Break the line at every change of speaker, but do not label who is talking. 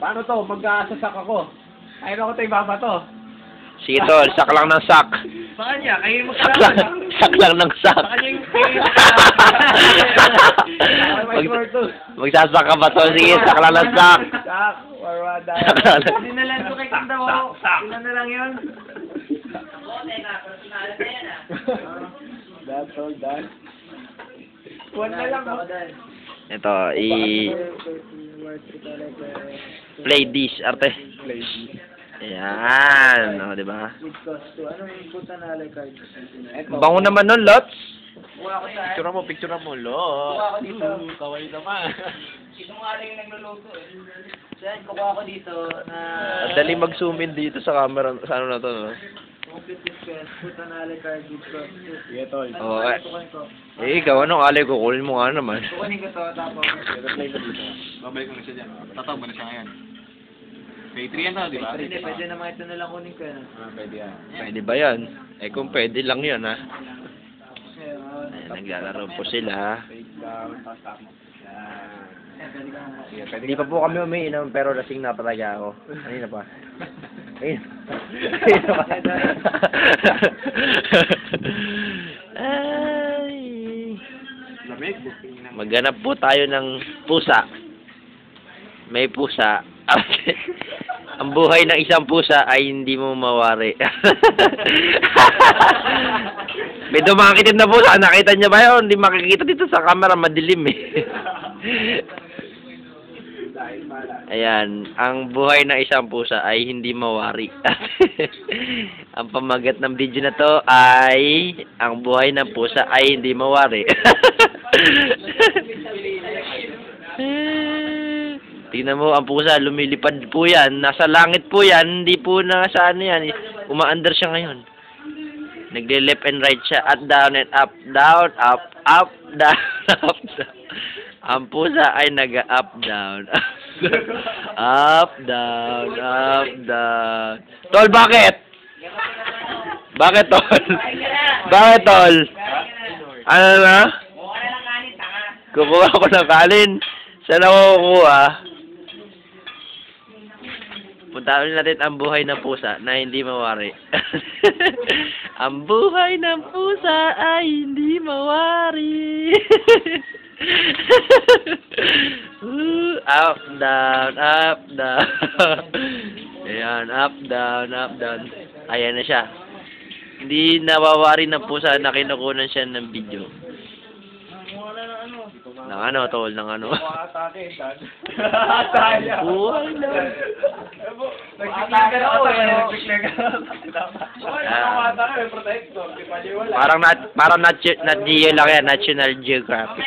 Paano to? Mag-aasasak ako. Ayun ako tayo baba to.
Sige tol, sak lang ng sak.
Saan niya? Kayo mo
Sak lang ng sak. Magsasak ka ba tol? Sige, sak lang ng sak.
Sak, warwada.
Dinalan ko kay Kanda mo. Ilan na lang yun?
That's all done. One na lang.
Ito, play this, arte.
Play this.
Ayan, o, diba?
Anong punta na card?
Bango naman nun, Lots.
Kuha ko sa...
Picture mo, lo.
Kuha ko dito.
Kaway naman.
Sino nga rin yung nagluluto eh. Then, kukuha ko dito na...
Dali mag-zoom in dito sa camera, sa ano na to, no?
Complete discuss. Punta na card dito.
Sige, tol.
Oo, eh.
Kukunin ko.
Ikaw, anong alay ko? Kunin mo nga naman.
Kukunin ko to, tapos...
Play ko dito. Babalik ko na siya dyan. Tatawag mo na siya ngayon. May 3 yan to, di ba?
Hindi, pwede naman ito na lang kunin ko yan.
Pwede yan.
Pwede ba yan? Eh, kung pwede lang yun, ha?
Ayun.
Ayan, naglalaro po sila.
Take down, tapos tap mo. Yan.
Pwede ka naman.
Sige, pwede
Hindi pa po kami umiinom, pero lasing na talaga ako. Kanina pa. Kanina pa. Ay.
Lamig.
Maghanap po tayo ng pusa. May pusa. Ang buhay ng isang pusa ay hindi mo mawari. May dumakitid na pusa. Nakita niya ba yun? Hindi makikita dito sa camera. Madilim eh. Ayan. Ang buhay ng isang pusa ay hindi mawari. Ang pamagat ng video na to ay ang buhay ng pusa ay hindi mawari. Tingnan mo, ang pusa, lumilipad po yan. Nasa langit po yan. Hindi po nasa ano yan. Umaandar siya ngayon. Nagle-left and right siya. At down and up, down, up, up, down, up, down. Ang pusa ay nag-up, down, up, down, up, down. Tol, bakit? Bakit, Tol? Bakit, Tol? Ano na? Kukuha ko ng kanin. Saan ako kukuha? Puntaan natin ang buhay ng pusa na hindi mawari. Ang buhay ng pusa ay hindi mawari. Up, down, up, down. Ayan, up, down, up, down. Ayan na siya. Hindi nawawari ng pusa na kinukunan siya ng video. Ng ano, tol, ng ano.
Atake, dad. Atake.
Buhay na.
Nag-declare ka ako eh. Nag-declare ka. Atake, protector.
Parang Nat Geo lang yan, National Geographic.